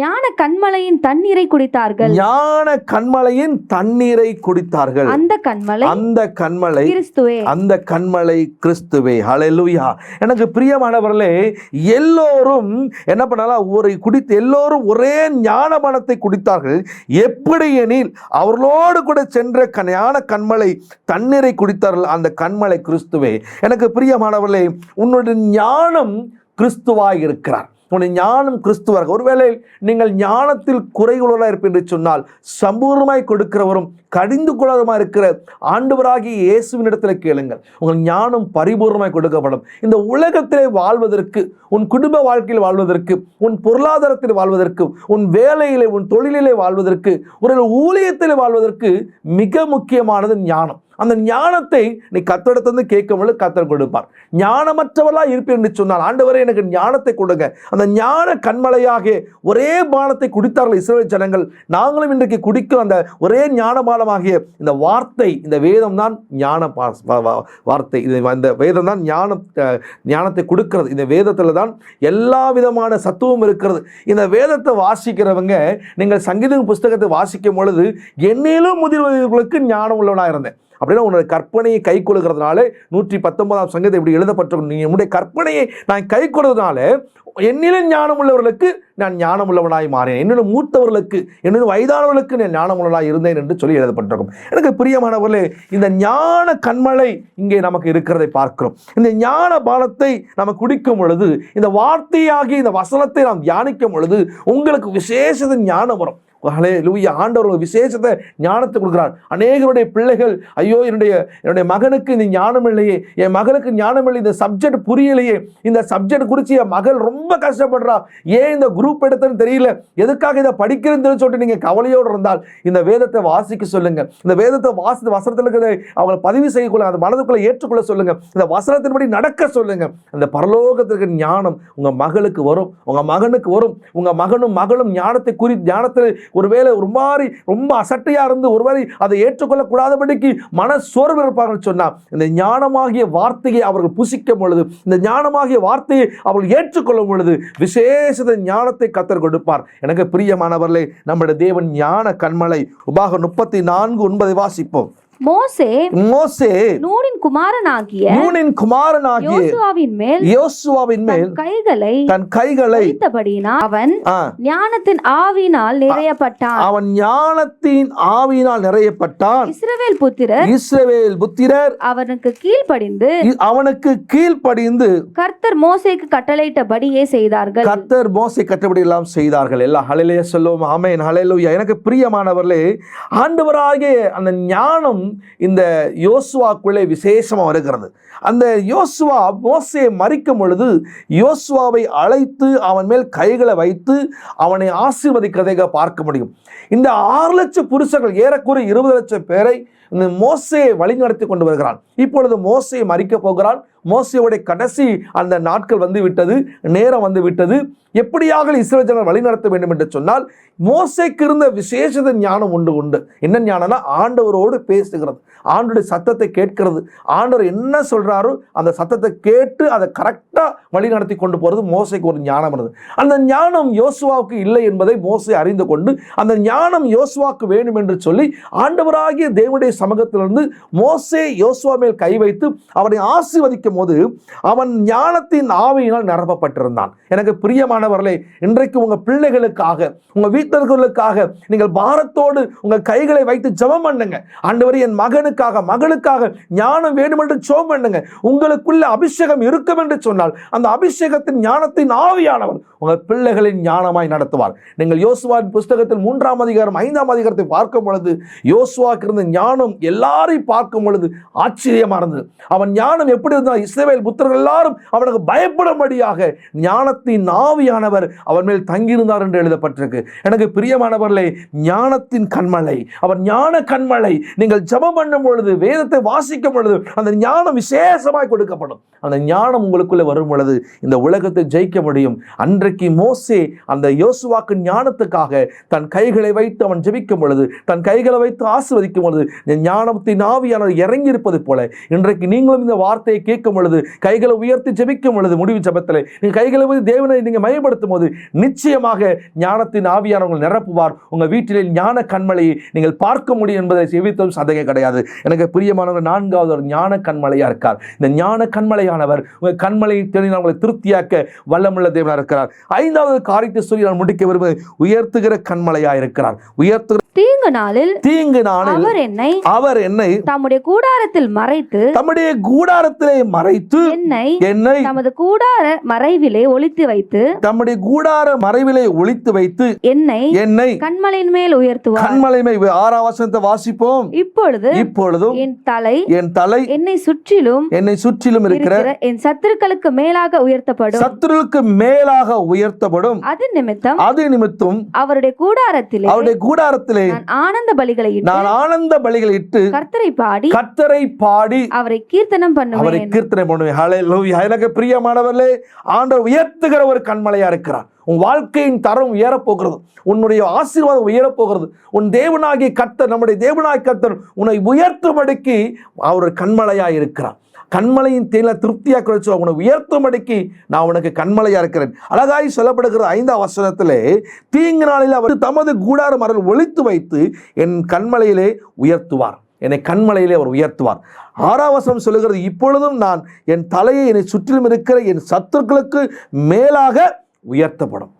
ஞான கண்மலையின் தண்ணீரை குடித்தார்கள். ஞான கண்மலையின் தண்ணீரை குடித்தார்கள். அந்த கண்மலை கிறிஸ்துவே. ஹல்லேலூயா. எனக்கு பிரியமானவர்களே, எல்லோரும் என்ன பண்ணலாம், எல்லோரும் ஒரே ஞானபானத்தை குடித்தார்கள். எப்படி எனில் அவர்களோடு கூட சென்ற ஞான கண்மலை தண்ணீரை குடித்தார்கள். அந்த கண்மலை கிறிஸ்துவே. எனக்கு பிரியமானவர்களே, உன்னுடைய ஞானம் கிறிஸ்துவாய் இருக்கிறார். உன்னுடைய ஞானம் கிறிஸ்துவாக. ஒருவேளை நீங்கள் ஞானத்தில் குறைவுள்ளவராக இருப்பீர்கள் என்று சொன்னால், சம்பூர்ணமாய் கொடுக்கிறவரும் கடிந்து கொள்ளாதவருமாய் இருக்கிற ஆண்டவராகிய இயேசுவின் இடத்துல கேளுங்கள். உங்கள் ஞானம் பரிபூர்ணமாய் கொடுக்கப்படும். இந்த உலகத்திலே வாழ்வதற்கு, உன் குடும்ப வாழ்க்கையில் வாழ்வதற்கு, உன் பொருளாதாரத்தில் வாழ்வதற்கு, உன் வேலையிலே, உன் தொழிலிலே வாழ்வதற்கு, ஒரு ஊழியத்தில் வாழ்வதற்கு மிக முக்கியமானது ஞானம். அந்த ஞானத்தை நீ கர்த்தரிடத்திலிருந்து கேட்கும்போது கர்த்தர் கொடுப்பார். ஞானமற்றவர்களா இருப்பேன் என்று சொன்னால், ஆண்டவரே எனக்கு ஞானத்தை கொடுங்க. அந்த ஞான கண்மலையாக ஒரே பானத்தை குடித்தார்கள் இஸ்ரவேல் ஜனங்கள். நாங்களும் இன்றைக்கு குடிக்கும் அந்த ஒரே ஞானபானமாகிய இந்த வார்த்தை, இந்த வேதம் தான் ஞான வார்த்தை. இந்த வேதம் தான் ஞானத்தை கொடுக்கிறது. இந்த வேதத்தில் தான் எல்லா விதமான சத்துவம் இருக்கிறது. இந்த வேதத்தை வாசிக்கிறவங்க, நீங்கள் சங்கீத புஸ்தகத்தை வாசிக்கும் பொழுது என்னிலும் முதிர்வர்களுக்கு ஞானம் உள்ளவனாக இருந்தேன் அப்படின்னா உன்னுடைய கற்பனையை கை கொள்கிறதுனால 119ஆம் சங்கீதம் இப்படி எழுதப்பட்டிருக்கும். நீ உன்னுடைய கற்பனையை நான் கை கொள்றதுனால என்னிலும் ஞானம் உள்ளவர்களுக்கு நான் ஞானம் உள்ளவனாய் மாறேன், என்னோட மூத்தவர்களுக்கு என்னோட வயதானவர்களுக்கு நான் ஞானம் உள்ளவனாய் இருந்தேன் என்று சொல்லி எழுதப்பட்டிருக்கும். எனக்கு பிரியமானவர்களே, இந்த ஞான கண்மலை இங்கே நமக்கு இருக்கிறதை பார்க்கிறோம். இந்த ஞான பானத்தை நம்ம குடிக்கும் பொழுது, இந்த வார்த்தையாகி இந்த வசனத்தை நாம் தியானிக்கும் பொழுது உங்களுக்கு விசேஷ ஞானம் வரும். ஹல்லேலூயா. ஆண்டவர் விசேஷத்தை ஞானத்தை கொடுக்கிறார். அநேகருடைய பிள்ளைகள், ஐயோ என்னுடைய மகனுக்கு இந்த ஞானம் இல்லையே, என் மகளுக்கு ஞானம் இல்லை, இந்த சப்ஜெக்ட் புரியலையே, இந்த சப்ஜெக்ட் குறித்து என் மகள் ரொம்ப கஷ்டப்படுறா, ஏன் இந்த குரூப் எடுத்தன்னு தெரியல, எதுக்காக இதை படிக்கிறேன்னு சொல்லிட்டு நீங்க கவலையோடு இருந்தால் இந்த வேதத்தை வாசிக்க சொல்லுங்க. இந்த வேதத்தை வாசித்து வசனத்தில் இருக்கிறத அவங்களை பதிவு செய்யக்குள்ள, அந்த மனதுக்குள்ள ஏற்றுக்கொள்ள சொல்லுங்க. இந்த வசனத்தின்படி நடக்க சொல்லுங்க. அந்த பரலோகத்திற்கு ஞானம் உங்க மகளுக்கு வரும், உங்க மகனுக்கு வரும். உங்க மகனும் மகளும் ஞானத்தில் ஒருவேளை ஒரு மாதிரி ரொம்ப அசட்டையா இருந்து ஒருவேளை அதை ஏற்றுக்கொள்ளக்கூடாதபடிக்கு மன சோர்வு இருப்பார்கள் சொன்னா, இந்த ஞானமாகிய வார்த்தையை அவர்கள் புசிக்கும் பொழுது, இந்த ஞானமாகிய வார்த்தையை அவர்கள் ஏற்றுக்கொள்ளும் பொழுது விசேஷ ஞானத்தை கர்த்தர் கொடுப்பார். எனக்கு பிரியமானவர்களே, நம்முடைய தேவன் ஞான கண்மலை. உபாகம் 34:9 வாசிப்போம். மோசே நூனின் குமாரனாகிய யோசுவாவின் மேல் தன் கைகளை வைத்தபடியினால் அவன் ஞானத்தின் ஆவியினால் நிறையப்பட்டான். இஸ்ரவேல் புத்திரர் அவனுக்கு கீழ்ப்படிந்து கர்த்தர் மோசேக்கு கட்டளையிட்டபடியே செய்தார்கள். கர்த்தர் மோசே கட்டளை எல்லாம் செய்தார்கள். எல்லாம் ஹல்லேலூயா சொல்லுவோம். ஆமென். ஹல்லேலூயா. எனக்கு பிரியமானவர்களே, ஆண்டவராகிய அந்த ஞானம் இந்த யோசுவாக்குள்ளே விசேஷமா வருகிறது. அந்த யோசுவா மோசே மரிக்கும் பொழுது யோசுவாவை அழைத்து அவன் மேல் கைகளை வைத்து அவனை ஆசீர்வதிக்கிறதை பார்க்க முடியும். இந்த 6 லட்சம் புருஷர்கள், ஏறக்குறைய 20 லட்சம் பேரை மோசே வழி நடத்தி கொண்டு வருகிறான். இப்பொழுது மோசே மரிக்க போகிறான். மோசேவுடைய கடைசி அந்த நாட்கள் வந்து விட்டது, நேரம் வந்து விட்டது. எப்படியாக இஸ்ரவேல் ஜனங்களை வழி நடத்த வேண்டும் என்று சொன்னால், மோசேக்கு இருந்த விசேஷ ஞானம் உண்டு. என்ன ஞானம்னா, ஆண்டவரோடு பேசுகிறது, ஆண்டவருடைய சத்தத்தை கேட்கிறது. ஆண்டவர் என்ன சொல்றாரோ அந்த சத்தத்தை கேட்டு அதை கரெக்டா வழி நடத்தி கொண்டு போறது மோசேக்கு ஒரு ஞானம் இருந்தது. அந்த ஞானம் யோசுவாவுக்கு இல்லை என்பதை மோசே அறிந்து கொண்டு, அந்த ஞானம் யோசுவாவுக்கு வேண்டும் என்று சொல்லி ஆண்டவராகிய தேவனுடைய சமூகத்திலிருந்து மோசே யோசுவா மேல் கை வைத்து அவனை ஆசீர்வதிக்கும் போது அவன் ஞானத்தின் ஆவியினால் நிரப்பப்பட்டிருந்தான். எனக்கு பிரியமானவர்களே, இன்றைக்கு உங்க பிள்ளைகளுக்காக, உங்க வீட்டர்களுக்காக நீங்கள் பாரத்தோடு உங்க கைகளை வைத்து ஜெபம் பண்ணுங்க. ஆண்டவரே, என் மகளுக்காக ஞானம் வேண்டும் என்று ஜெபம் பண்ணுங்க. உங்களுக்குள்ள அபிஷேகம் இருக்கும் என்று சொன்னால் அந்த அபிஷேகத்தின் ஞானத்தின் ஆவியானவர் உங்கள் பிள்ளைகளின் ஞானமாய் நடத்துவார். நீங்கள் யோசுவாவின் புஸ்தகத்தில் 3ஆம் அதிகாரம் 5ஆம் அதிகாரத்தை பார்க்கும் பொழுது யோசுவாவுக்கு இருந்த ஞானம் எல்லாரையும் பார்க்கும் பொழுது ஆச்சரியமா இருந்தது. அவன் ஞானம் எப்படி இருந்தால், இஸ்ரவேல் புத்திரர்கள் எல்லாரும் அவனுக்கு பயப்படும்படியாக ஞானத்தின் ஆவியானவர் அவன் மேல் தங்கியிருந்தார் என்று எழுதப்பட்டிருக்கு. எனக்கு பிரியமானவர்களே, ஞானத்தின் கண்மலை, அவர் ஞான கண்மலை. நீங்கள் ஜெபம் பண்ணும் பொழுது, வேதத்தை வாசிக்கும் பொழுது அந்த ஞானம் விசேஷமாய் கொடுக்கப்படும். அந்த ஞானம் உங்களுக்குள்ளே வரும் பொழுது இந்த உலகத்தை ஜெயிக்க முடியும். அன்றைக்கு மோசே அந்த யோசுவாக்கு ஞானத்துக்காக தன் கைகளை வைத்து அவன் ஜெபிக்கும் பொழுது, தன் கைகளை வைத்து ஆசீர்வதிக்கும் பொழுது ஞானத்தின் ஆவியானவர் இறங்கி இருப்பது போல இன்றைக்கு நீங்களும் இந்த வார்த்தையை கேட்கும் பொழுது, கைகளை உயர்த்தி ஜெபிக்கும் பொழுது, முடிவு ஜெபத்தில் நீங்க கைகளை வைத்து தேவனை நீங்க மையப்படுத்தும் போது நிச்சயமாக ஞானத்தின் ஆவியானவர்கள் நிரப்புவார். உங்க வீட்டிலே ஞான கண்மலையை நீங்கள் பார்க்க முடியும் என்பதை செவித்தும் சந்தேகம் கிடையாது. எனக்கு பிரியமானவர் 4வது ஒரு ஞான கண்மலையா இருக்கார். இந்த ஞான கண்மலையானவர் உங்க கண்மலையை தேடினால் உங்களை திருப்தியாக்க வல்லமுள்ள தேவனா இருக்கிறார். 5வது காரியத்தை சொல்லி நான் முடிக்க விரும்புவது, உயர்த்துகிற கண்மலையா இருக்கிறார். உயர்த்துகிற தீங்கு நாளில் அவர் என்னை தம்முடைய கூடாரத்தில் மறைத்து என்னை தமது கூடார மறைவிலே ஒளித்து வைத்து தம்முடைய கூடார மறைவிலே ஒளித்து வைத்து என்னை கன்மலையின் மேல் உயர்த்துவார். கன்மலை மேல் 6ஆம் வசனத்தை வாசிப்போம். இப்பொழுதும் என் தலை என்னை சுற்றிலும் இருக்கிற என் சத்துருக்களுக்கு மேலாக உயர்த்தப்படும். சத்துருக்களுக்கு மேலாக உயர்த்தப்படும். அது நிமித்தம் அவருடைய கூடாரத்திலே நான் ஆனந்த பலிகளை இட்டு கர்த்தரை பாடி அவரை கீர்த்தனம் பண்ணுவேன். ஹல்லேலூயா. எனக்கு பிரியமானவர்களே, ஆண்டவர் உயர்த்துகிற ஒரு கன்மலையா இருக்கிறார். உன் வாழ்க்கையின் தரம் உயரப்போகிறது, உன்னுடைய ஆசீர்வாதம் உயரப்போகிறது. உன் தேவனாகிய கர்த்தர், நம்முடைய தேவனாகிய கர்த்தர் உன்னை உயர்த்தும்படிக்கு அவர் கன்மலையா இருக்கிறார். கண்மலையின் தேனில திருப்தியாக உன்னை உயர்த்தும்படிக்கு நான் உனக்கு கண்மலையா இருக்கிறேன். அழகாய் சொல்லப்படுகிற 5ஆம் வசனத்திலே, தீங்கு நாளில் அவர் தமது கூடார மறைவில் ஒளித்து வைத்து என் கண்மலையிலே உயர்த்துவார். என்னை கண்மலையிலே அவர் உயர்த்துவார். 6ஆம் வசனம் சொல்லுகிறது, இப்பொழுதும் நான் என் தலையை என்னை சுற்றிலும் இருக்கிற என் சத்துருக்களுக்கு மேலாக உயர்த்தப்படும்.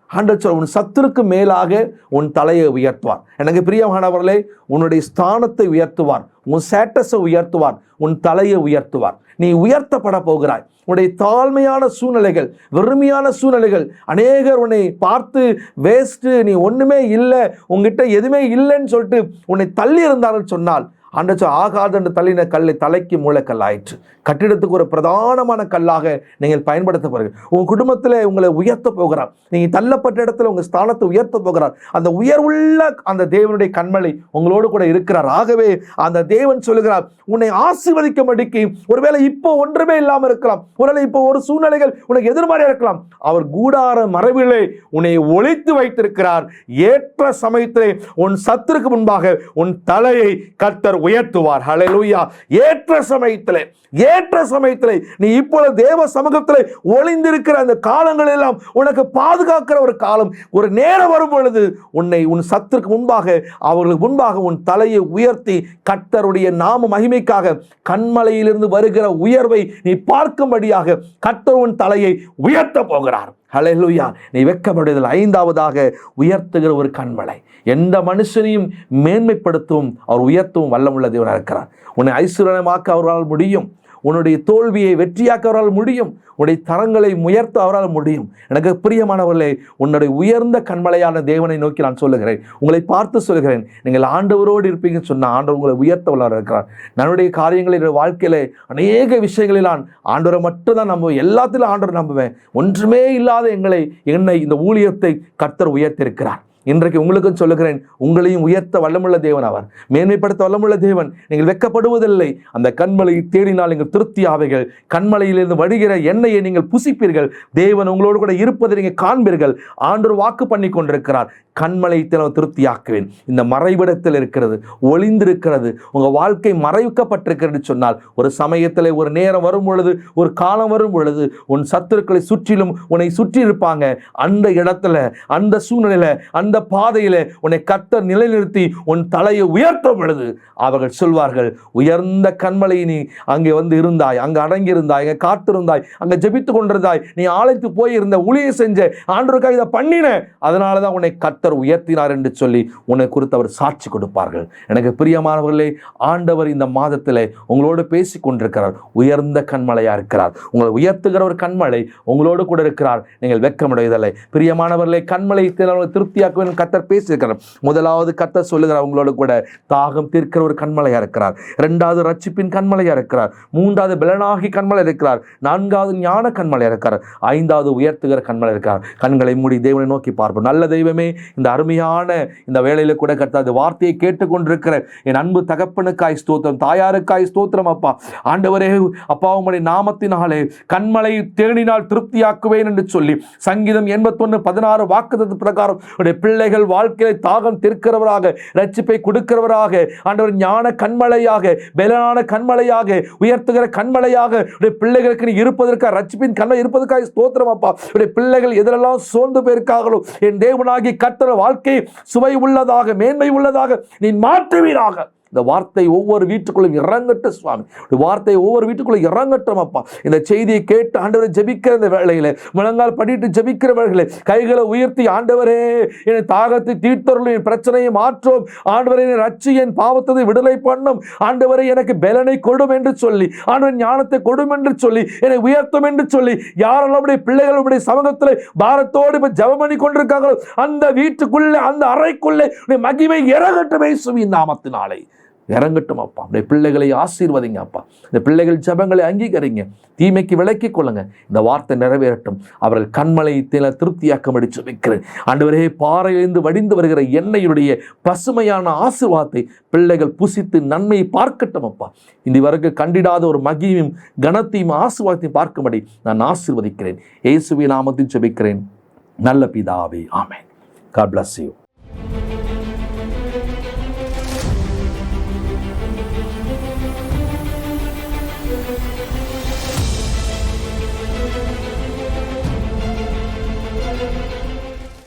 உன் சத்துருக்கு மேலாக உன் தலையை உயர்த்துவார். எனக்கு பிரியமானவர்களே, உன்னுடைய ஸ்தானத்தை உயர்த்துவார், உன் ஸ்டேட்டஸை உயர்த்துவார், உன் தலையை உயர்த்துவார். நீ உயர்த்தப்பட போகிறாய். உன்னுடைய தாழ்மையான சூழ்நிலைகள், வெறுமையான சூழ்நிலைகள், அநேகர் உன்னை பார்த்து வேஸ்ட்டு, நீ ஒன்றுமே இல்லை, உங்ககிட்ட எதுவுமே இல்லைன்னு சொல்லிட்டு உன்னை தள்ளி இருந்தார்கள் சொன்னால், ஆகாது என்று தள்ளின கல்லை தலைக்கு மூளைக்கல் ஆயிற்று. கட்டிடத்துக்கு ஒரு பிரதானமான கல்லாக நீங்கள் பயன்படுத்தப்படுங்கள். உங்கள் குடும்பத்தில் உங்களை உயர்த்த போகிறார். நீங்கள் தள்ளப்பட்ட இடத்துல உங்கள் ஸ்தானத்தை உயர்த்த போகிறார். அந்த உயர்வுள்ள அந்த தேவனுடைய கண்மலை உங்களோடு கூட இருக்கிறார். ஆகவே அந்த தேவன் சொல்லுகிறார், உன்னை ஆசீர்வதிக்கும்படிக்கு, ஒருவேளை இப்போ ஒன்றுமே இல்லாமல் இருக்கலாம், ஒருவேளை இப்போ ஒரு சூழ்நிலைகள் உனக்கு எதிர்மாறியா இருக்கலாம், அவர் கூடார மறைவிலே உன்னை ஒளித்து வைத்திருக்கிறார். ஏற்ற சமயத்திலே உன் சத்துருக்கு முன்பாக உன் தலையை கர்த்தர் உயர்த்துவார். ஹல்லேலூயா. ஏற்ற சமயத்திலே நீ இப்பொழுது தேவ சமூகத்திலே ஒளிந்திருக்கிற அந்த காலங்கள் எல்லாம் உனக்கு பாதுகாக்கிற ஒரு காலம், ஒரு நேரம் வரும் பொழுது உன்னை உன் சத்துருக்கு முன்பாக, அவர்களுக்கு முன்பாக உன் தலையை உயர்த்தி கர்த்தருடைய நாம மகிமைக்காக கண்மலையிலிருந்து வருகிற உயர்வை நீ பார்க்கும்படியாக கர்த்தர் உன் தலையை உயர்த்த போகிறார். ஹல்லேலூயா. நீ வெட்கப்படுவதில் 5ஆவதாக உயர்த்துகிற ஒரு கண்மலை. எந்த மனுஷனையும் மேன்மைப்படுத்தவும் அவர் உயர்த்தவும் வல்லமுள்ள தேவனாக இருக்கிறார். உன்னை ஐஸ்வர்யமாக்க அவரால் முடியும். உன்னுடைய தோல்வியை வெற்றியாக்க அவரால் முடியும். உன்னுடைய தரங்களை உயர்த்த அவரால் முடியும். எனக்கு பிரியமானவர்களே, உன்னுடைய உயர்ந்த கண்மலையான தேவனை நோக்கி நான் சொல்லுகிறேன், உங்களை பார்த்து சொல்கிறேன், நீங்கள் ஆண்டவரோடு இருப்பீங்கன்னு சொன்னால் ஆண்டவர் உங்களை உயர்த்த வல்லவராக இருக்கிறார். நம்முடைய காரியங்களில் வாழ்க்கையில அநேக விஷயங்களில் நான் ஆண்டவரை மட்டும்தான் நம்புவேன். எல்லாத்திலும் ஆண்டவர் நம்புவேன். ஒன்றுமே இல்லாத என்னை இந்த ஊழியத்தை கர்த்தர் உயர்த்திருக்கிறார். இன்றைக்கு உங்களுக்கும் சொல்லுகிறேன், உங்களையும் உயர்த்த வல்லமுள்ள தேவன் அவர், மேன்மைப்படுத்த வல்லமுள்ள தேவன். நீங்கள் வெட்கப்படுவதில்லை. அந்த கண்மலையை தேடினால் நீங்கள் திருப்தி ஆவீர்கள். கண்மலையிலிருந்து வடிகிற எண்ணெயை நீங்கள் புசிப்பீர்கள். தேவன் உங்களோடு கூட இருப்பதை நீங்கள் காண்பீர்கள். ஆண்டவர் வாக்கு பண்ணி கொண்டிருக்கிறார், கண்மலை திருப்தியாக்குவேன். இந்த மறைவிடத்தில் இருக்கிறது, ஒளிந்திருக்கிறது, உங்கள் வாழ்க்கை மறைக்கப்பட்டிருக்கிறது சொன்னால், ஒரு சமயத்தில் ஒரு நேரம் வரும் பொழுது, ஒரு காலம் வரும் பொழுது உன் சத்துருக்களை சுற்றிலும் உன்னை சுற்றி இருப்பாங்க. அந்த இடத்துல, அந்த சூழ்நிலையில, அந்த பாதையில உன்னை கர்த்தர் நிலைநிறுத்தி உன் தலையை உயர்த்தும் பொழுது அவர்கள் சொல்வார்கள், உயர்ந்த கண்மலை நீ அங்கே வந்து இருந்தாய், அங்கே அடங்கி இருந்தாய், அங்கே காத்திருந்தாய், அங்கே ஜெபித்து கொண்டிருந்தாய், நீ ஆலயத்துக்கு போயிருந்த, ஊழியம் செஞ்ச, ஆண்டவருக்காக இதை பண்ணின, அதனாலதான் உன்னை கர்த்தர் உயர்த்தினார் என்று சொல்லி உன்னை குறித்து அவர் சாட்சி கொடுப்பார்கள். எனக்கு பிரியமானவர்களே, ஆண்டவர் இந்த மாதத்திலே உங்களோடு பேசி கொண்டிருக்கிறார். உயர்ந்த கண்மலையா இருக்கிறார். உங்களை உயர்த்துகிற ஒரு கண்மலை உங்களோடு கூட இருக்கிறார். நீங்கள் வெட்கமடைவதில்லை. பிரியமானவர்களே, கண்மலை திருப்தியாக்க கர்த்தர் பேசியிருக்கிறார். முதலாவது கர்த்தர் சொல்லுகிறார், உங்களோடு கூட தாகம் தீர்க்கிற ஒரு கண்மலையா இருக்கிறார். 2வது ரட்சிப்பின் கண்மலையா இருக்கிறார். 3வது பலனாகி கண்மலை இருக்கிறார். 4வது ஞான கண்மலையா இருக்கிறார். 5வது உயர்த்துகிற கண்மலை இருக்கிறார். கண்களை மூடி தேவனை நோக்கி பார்ப்போம். நல்ல தெய்வமே, இந்த அருமையான இந்த வேளையில கூட கர்த்தர் வார்த்தையை கேட்டுக்கொண்டிருக்கிற என் அன்பு தகப்பனுக்காய் ஸ்தோத்திரம், தாயாருக்காய் ஸ்தோத்திரம். அப்பா ஆண்டவரே, அப்பா உம்முடைய நாமத்தினாலே கண்மலை தேடினால் திருப்தியாக்குவேன் என்று சொல்லி சங்கீதம் 81:16 வாக்குத்தத்த பிரகாரம் பிள்ளைகள் வாழ்க்கையை தாகம் தீர்க்கிறவராக, ரட்சிப்பை கொடுக்கிறவராக, ஆண்டவர் ஞான கண்மலையாக, பலனான கண்மலையாக, உயர்த்துகிற கண்மலையாக பிள்ளைகளுக்கு நீ இருப்பதற்காக, ரட்சிப்பின் கண்மலை இருப்பதற்காக ஸ்தோத்திரம். அப்பா பிள்ளைகள் எதிரெல்லாம் சோர்ந்து போயிருக்காங்களோ, என் தேவனாகி கர்த்தர் வாழ்க்கை சுவை உள்ளதாக, மேன்மை உள்ளதாக நீ மாற்றுவீராக. இந்த வார்த்தை ஒவ்வொரு வீட்டுக்குள்ளும் இறங்கட்டும் சுவாமி. வார்த்தை ஒவ்வொரு வீட்டுக்குள்ளும் இறங்கட்டும் அப்பா. இந்த செய்தியை கேட்டு ஆண்டவரை ஜெபிக்கிற இந்த வேளையில, முழங்கால் படிட்டு ஜெபிக்கிற வேளையில கைகளை உயர்த்தி, ஆண்டவரே என் தாகத்தை தீர்த்தருளும், என் பிரச்சனையை மாற்றும், ஆண்டவரை என்னை ரட்சி, என் பாவத்தை விடுதலை பண்ணும், ஆண்டவரை எனக்கு பலனை கொடும் என்று சொல்லி, ஆண்டவர் ஞானத்தை கொடும் என்று சொல்லி, என்னை உயர்த்தும் என்று சொல்லி, யாரெல்லாம் உடைய பிள்ளைகள் உடைய சமூகத்தில் பாரத்தோடு இப்ப ஜெபம் பண்ணி கொண்டிருக்காங்களோ அந்த வீட்டுக்குள்ளே, அந்த அறைக்குள்ளே மகிமை இறங்கட்டும் இயேசுவின் நாமத்தினாலே. இறங்கட்டும் அப்பா. அப்படியே பிள்ளைகளை ஆசீர்வதிங்க அப்பா. இந்த பிள்ளைகள் ஜெபங்களை அங்கீகரிங்க, தீமைக்கு விலக்கிக் கொள்ளுங்க. இந்த வார்த்தை நிறைவேறட்டும். அவர்கள் கண்மலை திருப்தியாக்கமடி ஜெபிக்கிறேன் ஆண்டவரே. பாறையிலிருந்து வடிந்து வருகிற எண்ணெயுடைய பசுமையான ஆசீர்வாதத்தை பிள்ளைகள் புசித்து நன்மையை பார்க்கட்டும் அப்பா. இந்த வரைக்கும் கண்டிடாத ஒரு மகிமையும் கனத்தையும் ஆசீர்வாதத்தையும் பார்க்கும்படி நான் ஆசீர்வதிக்கிறேன். இயேசுவின் நாமத்தில் ஜெபிக்கிறேன் நல்ல பிதாவே, ஆமென். God bless you.